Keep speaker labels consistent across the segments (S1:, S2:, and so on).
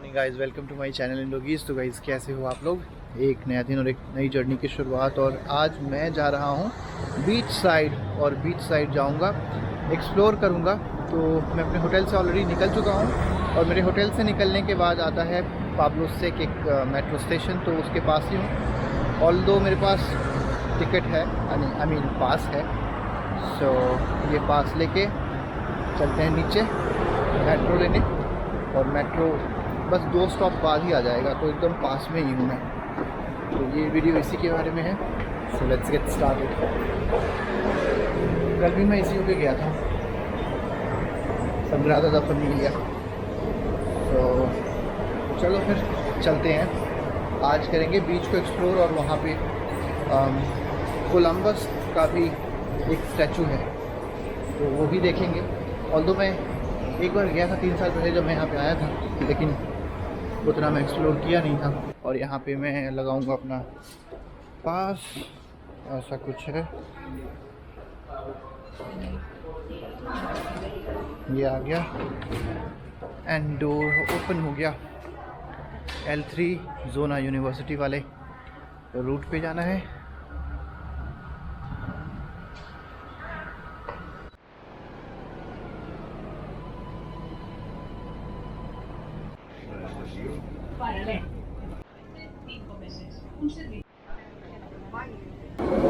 S1: Morning guys, welcome to my channel इंडोगीज। तो guys कैसे हो आप लोग। एक नया दिन और एक नई जर्नी की शुरुआत। और आज मैं जा रहा हूँ बीच साइड, और बीच साइड जाऊँगा, एक्सप्लोर करूँगा। तो मैं अपने होटल से ऑलरेडी निकल चुका हूँ, और मेरे होटल से निकलने के बाद आता है पाब्लो सेक एक मेट्रो स्टेशन, तो उसके पास ही हूँ। ऑल्दो मेरे पास टिकट है, आई मीन पास है। सो ये पास लेके चलते हैं नीचे मेट्रो लेने, और मेट्रो बस 2 स्टॉप बाद ही आ जाएगा, तो एकदम पास में ही हूँ मैं। तो ये वीडियो इसी के बारे में है। So let's get started. कल भी मैं इसी पे गया था, सब ज़्यादा दफा नहीं गया। तो चलो फिर चलते हैं। आज करेंगे बीच को एक्सप्लोर, और वहाँ पे कोलंबस का भी एक स्टैचू है, तो वो भी देखेंगे। ऑल्दो मैं एक बार गया था 3 साल पहले जब मैं यहाँ पे आया था, लेकिन उतना मैं एक्सप्लोर किया नहीं था। और यहाँ पे मैं लगाऊंगा अपना पास, ऐसा कुछ है। ये आ गया एंड डोर ओपन हो गया। L3 जोना यूनिवर्सिटी वाले रूट पे जाना है।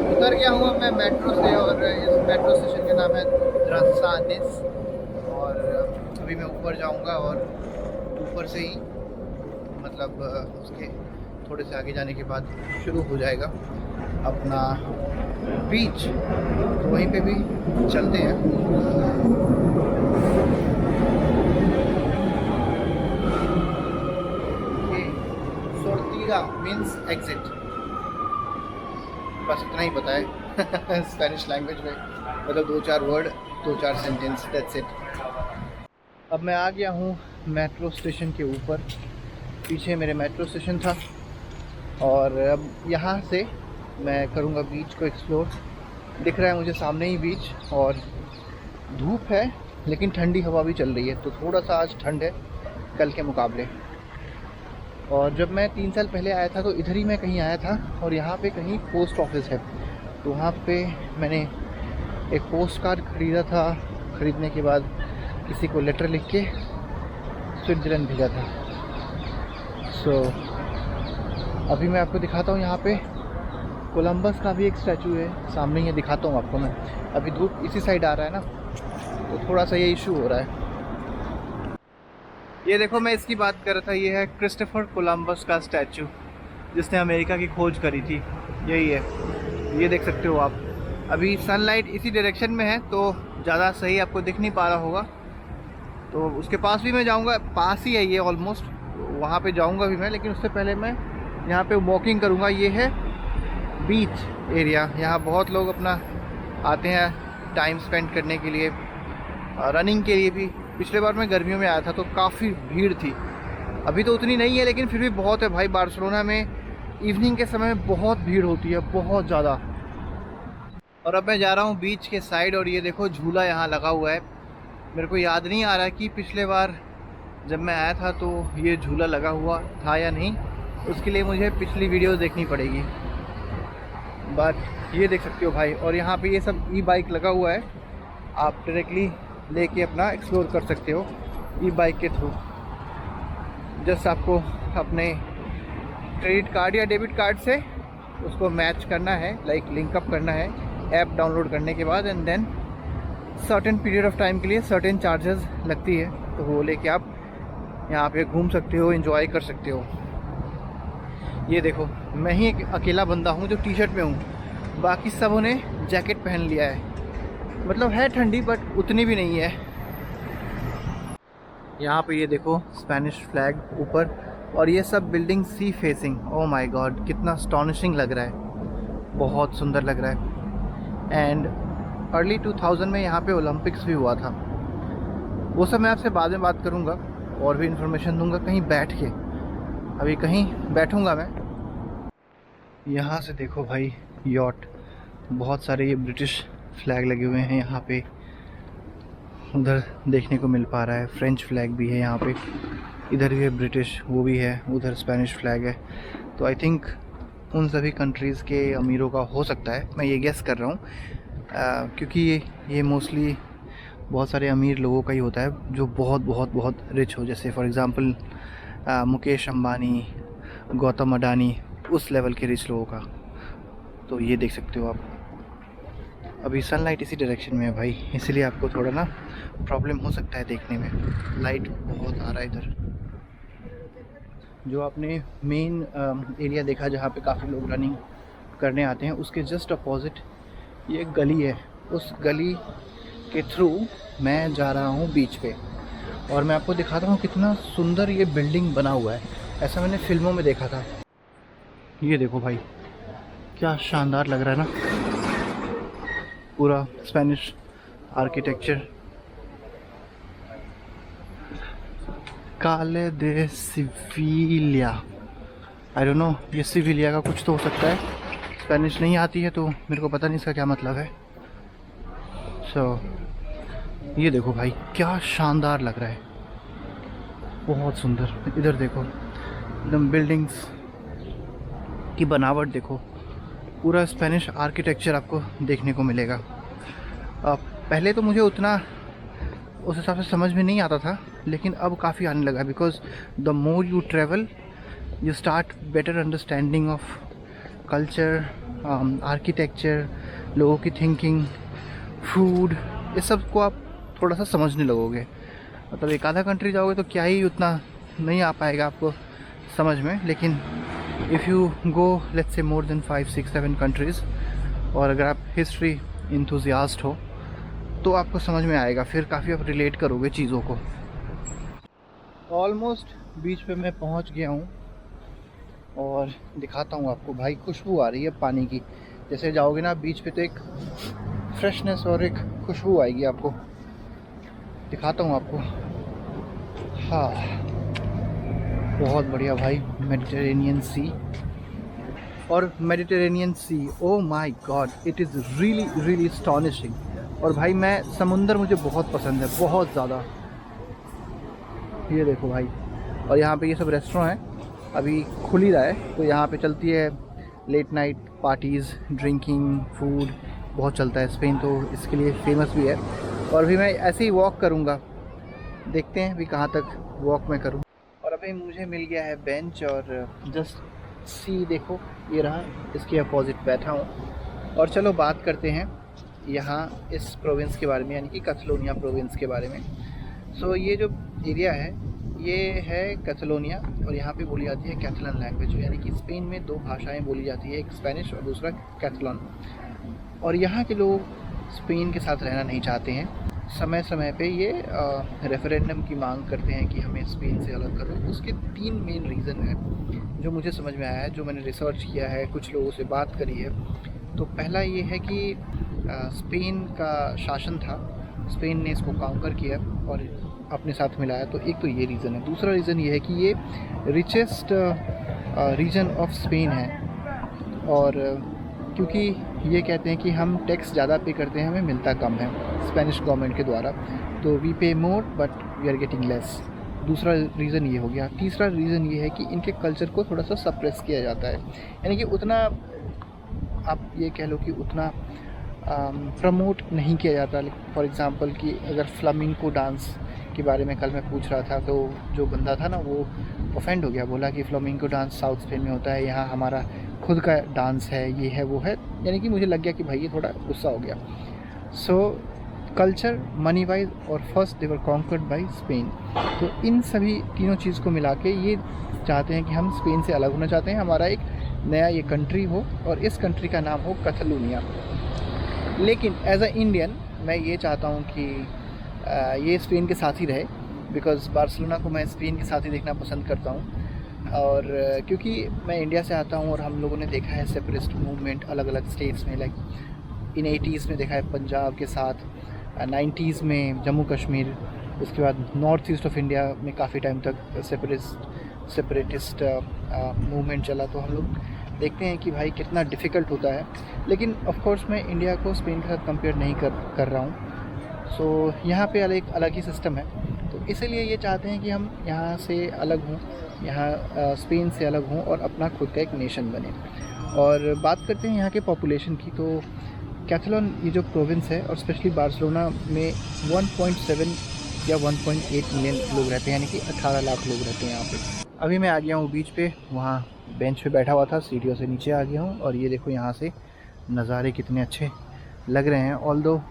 S1: उतर गया हूँ मैं मेट्रो से, और इस मेट्रो स्टेशन का नाम है द्रासानिस। और अभी मैं ऊपर जाऊँगा, और ऊपर से ही मतलब उसके थोड़े से आगे जाने के बाद शुरू हो जाएगा अपना बीच, तो वहीं पे भी चलते हैं। सोर्तीगा मीन्स एग्जिट, बस इतना ही पता है स्पेनिश लैंग्वेज में, मतलब 2-4 वर्ड, 2-4 सेंटेंस, दैट्स इट। अब मैं आ गया हूँ मेट्रो स्टेशन के ऊपर। पीछे मेरे मेट्रो स्टेशन था, और अब यहाँ से मैं करूँगा बीच को एक्सप्लोर। दिख रहा है मुझे सामने ही बीच, और धूप है लेकिन ठंडी हवा भी चल रही है, तो थोड़ा सा आज ठंड है कल के मुकाबले। और जब मैं 3 साल पहले आया था तो इधर ही मैं कहीं आया था, और यहाँ पे कहीं पोस्ट ऑफिस है, तो वहाँ पे मैंने एक पोस्ट कार्ड ख़रीदा था। ख़रीदने के बाद किसी को लेटर लिख के स्विट्ज़रलैंड भेजा था। सो अभी मैं आपको दिखाता हूँ, यहाँ पे कोलंबस का भी एक स्टैचू है सामने ही, दिखाता हूँ आपको मैं। अभी धूप इसी साइड आ रहा है ना, तो थोड़ा सा ये इशू हो रहा है। ये देखो, मैं इसकी बात कर रहा था, ये है क्रिस्टोफर कोलंबस का स्टैचू, जिसने अमेरिका की खोज करी थी। यही है, ये देख सकते हो आप। अभी सनलाइट इसी डायरेक्शन में है, तो ज़्यादा सही आपको दिख नहीं पा रहा होगा। तो उसके पास भी मैं जाऊंगा, पास ही है ये ऑलमोस्ट, वहाँ पे जाऊंगा भी मैं। लेकिन उससे पहले मैं यहाँ पे वॉकिंग करूँगा। ये है बीच एरिया, यहाँ बहुत लोग अपना आते हैं टाइम स्पेंड करने के लिए, रनिंग के लिए भी। पिछले बार मैं गर्मियों में आया था तो काफ़ी भीड़ थी, अभी तो उतनी नहीं है, लेकिन फिर भी बहुत है भाई। बार्सिलोना में इवनिंग के समय बहुत भीड़ होती है, बहुत ज़्यादा। और अब मैं जा रहा हूँ बीच के साइड, और ये देखो झूला यहाँ लगा हुआ है। मेरे को याद नहीं आ रहा कि पिछले बार जब मैं आया था तो ये झूला लगा हुआ था या नहीं, उसके लिए मुझे पिछली वीडियो देखनी पड़ेगी। बट ये देख सकते हो भाई, और यहाँ पे ये सब ई बाइक लगा हुआ है, आप डायरेक्टली लेके अपना एक्सप्लोर कर सकते हो ई बाइक के थ्रू। जस्ट आपको अपने क्रेडिट कार्ड या डेबिट कार्ड से उसको मैच करना है, लाइक लिंकअप करना है ऐप डाउनलोड करने के बाद, and then certain period of time के लिए सर्टेन चार्जेस लगती है, तो वो लेके आप यहाँ पे घूम सकते हो, एंजॉय कर सकते हो। ये देखो, मैं ही एक अकेला बंदा हूँ जो टी शर्ट में हूँ, बाकी सबों ने जैकेट पहन लिया है। मतलब है ठंडी, बट उतनी भी नहीं है। यहाँ पे ये देखो स्पेनिश फ्लैग ऊपर, और ये सब building sea facing. Oh my God, कितना अस्टॉनिशिंग लग रहा है, बहुत सुंदर लग रहा है। एंड अर्ली 2000 में यहाँ पे ओलंपिक्स भी हुआ था। वो सब मैं आपसे बाद में बात करूँगा, और भी इन्फॉर्मेशन दूंगा कहीं बैठ के। अभी कहीं बैठूँगा मैं। यहाँ से देखो भाई यॉट, बहुत सारे ये ब्रिटिश फ्लैग लगे हुए हैं यहाँ पे, उधर देखने को मिल पा रहा है। फ्रेंच फ्लैग भी है यहाँ पे, इधर भी है ब्रिटिश, वो भी है, उधर स्पेनिश फ्लैग है। तो आई थिंक उन सभी कंट्रीज़ के अमीरों का हो सकता है, मैं ये गेस कर रहा हूँ, क्योंकि ये मोस्टली बहुत सारे अमीर लोगों का ही होता है जो बहुत बहुत बहुत रिच हो, जैसे फॉर एग्ज़ाम्पल मुकेश अंबानी, गौतम अडानी, उस लेवल के रिच लोगों का। तो ये देख सकते हो आप। अभी सनलाइट इसी डायरेक्शन में है भाई, इसलिए आपको थोड़ा ना प्रॉब्लम हो सकता है देखने में, लाइट बहुत आ रहा है इधर। जो आपने मेन एरिया देखा जहाँ पे काफ़ी लोग रनिंग करने आते हैं, उसके जस्ट अपोजिट ये एक गली है। उस गली के थ्रू मैं जा रहा हूँ बीच पे, और मैं आपको दिखाता हूँ कितना सुंदर ये बिल्डिंग बना हुआ है। ऐसा मैंने फिल्मों में देखा था। ये देखो भाई, क्या शानदार लग रहा है ना, पूरा स्पेनिश आर्किटेक्चर। काले दे सिविलिया, आई डोंट नो, ये सिविलिया का कुछ तो हो सकता है। स्पेनिश नहीं आती है तो मेरे को पता नहीं इसका क्या मतलब है। ये देखो भाई, क्या शानदार लग रहा है, बहुत सुंदर। इधर देखो, एकदम बिल्डिंग्स की बनावट देखो, पूरा स्पेनिश आर्किटेक्चर आपको देखने को मिलेगा। पहले तो मुझे उतना उस हिसाब से समझ में नहीं आता था, लेकिन अब काफ़ी आने लगा, because the more you travel you start better understanding of culture, architecture, लोगों की थिंकिंग, फूड, ये सब को आप थोड़ा सा समझने लगोगे। मतलब एक आधा कंट्री जाओगे तो क्या ही उतना नहीं आ पाएगा आपको समझ में, लेकिन if you go let's say more than 5, 6, 7 countries, और अगर आप हिस्ट्री इंथुजियास्ट हो तो आपको समझ में आएगा, फिर काफ़ी आप रिलेट करोगे चीज़ों को। ऑलमोस्ट बीच पे मैं पहुंच गया हूं, और दिखाता हूं आपको भाई, खुशबू आ रही है पानी की। जैसे जाओगे ना बीच पे तो एक फ्रेशनेस और एक खुशबू आएगी आपको, दिखाता हूं आपको। हाँ, बहुत बढ़िया भाई, मेडिटेरेनियन सी। और Mediterranean Sea, oh my God, it is really really astonishing. और भाई मैं समुंदर मुझे बहुत पसंद है, बहुत ज़्यादा। ये देखो भाई, और यहाँ पे ये सब रेस्टोरेंट है, अभी खुल ही रहा है, तो यहाँ पे चलती है late night parties, drinking, food बहुत चलता है। स्पेन तो इसके लिए फेमस भी है। और अभी मैं ऐसे ही वॉक करूँगा, देखते हैं अभी कहाँ तक वॉक मैं करूँ। और अभी मुझे मिल गया है बेंच, और जस्ट सी देखो, ये रहा, इसके अपोजिट बैठा हूँ। और चलो बात करते हैं यहाँ इस प्रोविंस के बारे में, यानी कि कैटलोनिया प्रोविंस के बारे में। सो ये जो एरिया है ये है कैटलोनिया, और यहाँ पे बोली जाती है कैटलन लैंग्वेज, यानी कि स्पेन में 2 भाषाएं बोली जाती है, एक स्पेनिश और दूसरा कैटलन। और यहाँ के लोग स्पेन के साथ रहना नहीं चाहते हैं। समय समय पे ये रेफरेंडम की मांग करते हैं कि हमें स्पेन से अलग करो। उसके 3 मेन रीज़न हैं जो मुझे समझ में आया है, जो मैंने रिसर्च किया है, कुछ लोगों से बात करी है। तो पहला ये है कि स्पेन का शासन था, स्पेन ने इसको काउंटर किया और अपने साथ मिलाया, तो एक तो ये रीज़न है। दूसरा रीज़न ये है कि ये रिचेस्ट रीजन ऑफ स्पेन है, और क्योंकि ये कहते हैं कि हम टैक्स ज़्यादा पे करते हैं, हमें मिलता कम है स्पेनिश गवर्नमेंट के द्वारा, तो we pay more but we are getting less. दूसरा रीज़न ये हो गया। तीसरा रीज़न ये है कि इनके कल्चर को थोड़ा सा सप्रेस किया जाता है, यानी कि उतना, आप ये कह लो कि उतना प्रमोट नहीं किया जाता। फॉर एग्ज़ाम्पल कि अगर फ्लामिंगो डांस के बारे में कल मैं पूछ रहा था, तो जो बंदा था ना वो ऑफेंड हो गया, बोला कि फ्लामिंगो डांस साउथ स्पेन में होता है, यहाँ हमारा खुद का डांस है, ये है वो है। यानी कि मुझे लग गया कि भाई ये थोड़ा गुस्सा हो गया। सो कल्चर, मनी वाइज, और first they were conquered bye Spain. तो इन सभी तीनों चीज़ को मिला के ये चाहते हैं कि हम स्पेन से अलग होना चाहते हैं, हमारा एक नया ये कंट्री हो, और इस कंट्री का नाम हो कैटलोनिया। लेकिन एज अ इंडियन मैं ये चाहता हूँ कि ये स्पेन के साथ ही रहे, बिकॉज़ बार्सिलोना को मैं स्पेन के साथ ही देखना पसंद करता हूँ। और क्योंकि मैं इंडिया से आता हूँ और हम लोगों ने देखा है सेपरेटिस्ट मूवमेंट अलग अलग स्टेट्स में, लाइक इन 80s में देखा है पंजाब के साथ, 90s में जम्मू कश्मीर, उसके बाद नॉर्थ ईस्ट ऑफ इंडिया में काफ़ी टाइम तक सेपरेटिस्ट मूवमेंट चला। तो हम लोग देखते हैं कि भाई कितना डिफ़िकल्ट होता है। लेकिन ऑफ कोर्स मैं इंडिया को स्पेन के साथ कंपेयर नहीं कर रहा हूँ। सो यहाँ पे अलग ही सिस्टम है। तो इसीलिए ये चाहते हैं कि हम यहाँ से अलग हों, यहाँ स्पेन से अलग हों और अपना खुद का एक नेशन बने। और बात करते हैं यहाँ के पॉपुलेशन की, तो कैथलोन ये जो प्रोविंस है और स्पेशली बार्सिलोना में 1.7 या 1.8 मिलियन लोग रहते हैं, यानी कि 18 लाख लोग रहते हैं यहाँ पे। अभी मैं आ गया हूँ बीच पे, वहाँ बेंच पे बैठा हुआ था, सीढ़ियों से नीचे आ गया हूँ और ये देखो यहाँ से नज़ारे कितने अच्छे लग रहे हैं। ऑल्दो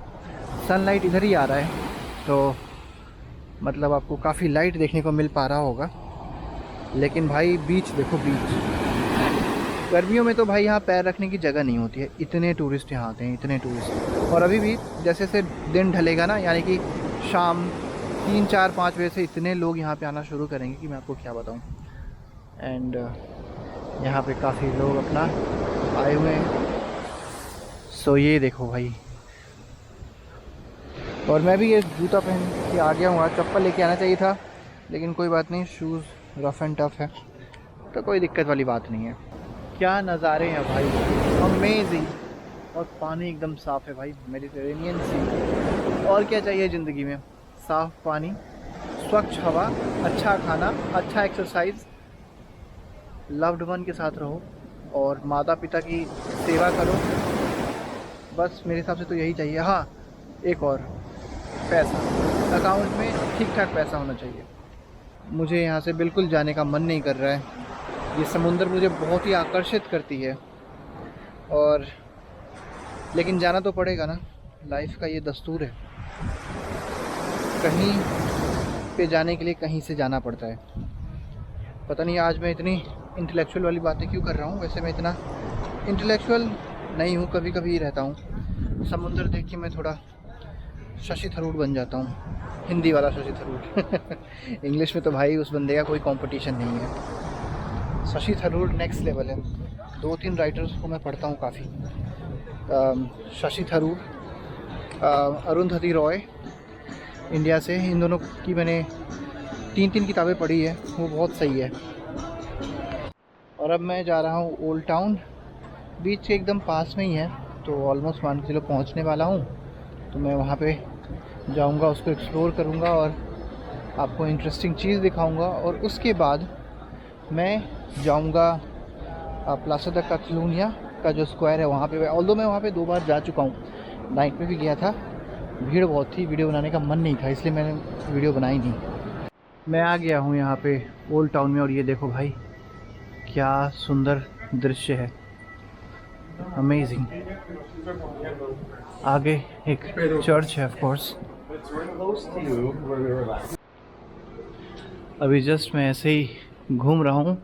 S1: सनलाइट इधर ही आ रहा है, तो मतलब आपको काफ़ी लाइट देखने को मिल पा रहा होगा। लेकिन भाई बीच देखो, बीच गर्मियों में तो भाई यहाँ पैर रखने की जगह नहीं होती है, इतने टूरिस्ट यहाँ आते हैं, इतने टूरिस्ट। और अभी भी जैसे से दिन ढलेगा ना, यानी कि शाम 3, 4, 5 बजे से इतने लोग यहाँ पे आना शुरू करेंगे कि मैं आपको क्या बताऊँ। एंड यहाँ पे काफ़ी लोग अपना आए हुए हैं। सो ये देखो भाई, और मैं भी ये जूता पहन के आ गया हूँ। आज चप्पल लेके आना चाहिए था, लेकिन कोई बात नहीं, शूज़ रफ़ एंड टफ़ है तो कोई दिक्कत वाली बात नहीं है। क्या नज़ारे हैं भाई, अमेजिंग। और पानी एकदम साफ़ है भाई, मेडिटेरेनियन सी। और क्या चाहिए ज़िंदगी में, साफ़ पानी, स्वच्छ हवा, अच्छा खाना, अच्छा एक्सरसाइज, लव्ड वन के साथ रहो और माता पिता की सेवा करो। बस मेरे हिसाब से तो यही चाहिए। हाँ, एक और, पैसा, अकाउंट में ठीक ठाक पैसा होना चाहिए। मुझे यहाँ से बिल्कुल जाने का मन नहीं कर रहा है। ये समुंदर मुझे बहुत ही आकर्षित करती है, और लेकिन जाना तो पड़ेगा ना, लाइफ का ये दस्तूर है। कहीं पे जाने के लिए कहीं से जाना पड़ता है। पता नहीं आज मैं इतनी इंटेलेक्चुअल वाली बातें क्यों कर रहा हूँ। वैसे मैं इतना इंटेलेक्चुअल नहीं हूँ, कभी कभी रहता हूँ। समुंदर देख के मैं थोड़ा शशि थरूर बन जाता हूँ, हिंदी वाला शशि थरूर। इंग्लिश में तो भाई उस बंदे का कोई कंपटीशन नहीं है। शशि थरूर नेक्स्ट लेवल है। 2-3 राइटर्स को मैं पढ़ता हूँ काफ़ी, शशि थरूर, अरुंधति रॉय इंडिया से, इन दोनों की मैंने 3 किताबें पढ़ी है, वो बहुत सही है। और अब मैं जा रहा हूँ ओल्ड टाउन, बीच के एकदम पास में ही है, तो ऑलमोस्ट मान के चलो पहुँचने वाला हूँ। तो मैं वहाँ पे जाऊँगा, उसको एक्सप्लोर करूँगा और आपको इंटरेस्टिंग चीज़ दिखाऊँगा। और उसके बाद मैं जाऊँगा प्लाज़ा द कैटलोनिया का जो स्क्वायर है वहाँ पे। ऑल्दो मैं वहाँ पे 2 बार जा चुका हूँ, नाइट में भी गया था, भीड़ बहुत थी, वीडियो बनाने का मन नहीं था, इसलिए मैंने वीडियो बनाई नहीं। मैं आ गया हूँ यहाँ पे ओल्ड टाउन में, और ये देखो भाई क्या सुंदर दृश्य है, अमेजिंग। आगे एक चर्च है ऑफ कोर्स। अभी जस्ट मैं ऐसे ही घूम रहा हूँ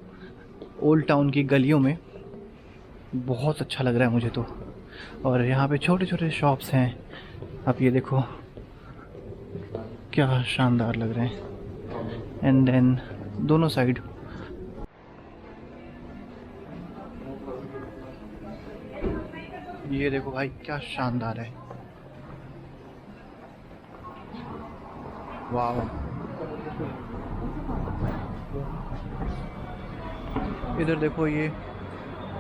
S1: ओल्ड टाउन की गलियों में, बहुत अच्छा लग रहा है मुझे तो। और यहाँ पे छोटे छोटे शॉप्स हैं, आप ये देखो क्या शानदार लग रहे हैं। एंड देन दोनों साइड ये देखो भाई क्या शानदार है, वाह। इधर देखो ये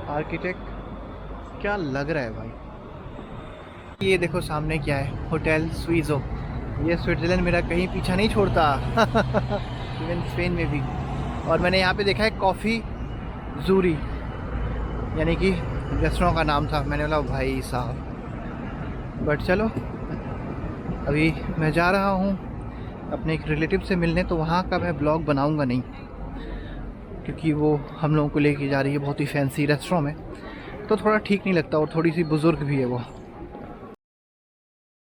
S1: आर्किटेक्ट क्या लग रहा है भाई। ये देखो सामने क्या है, होटल स्वीजो। ये स्विट्ज़रलैंड मेरा कहीं पीछा नहीं छोड़ता, इवन स्पेन में भी। और मैंने यहाँ पे देखा है कॉफ़ी जूरी, यानी कि रेस्टोरेंट का नाम था। मैंने बोला भाई साहब, बट चलो अभी मैं जा रहा हूँ अपने एक रिलेटिव से मिलने, तो वहाँ का मैं ब्लॉग बनाऊँगा नहीं, क्योंकि वो हम लोगों को लेके जा रही है बहुत ही फैंसी रेस्टोरेंट में, तो थोड़ा ठीक नहीं लगता। और थोड़ी सी बुज़ुर्ग भी है वो।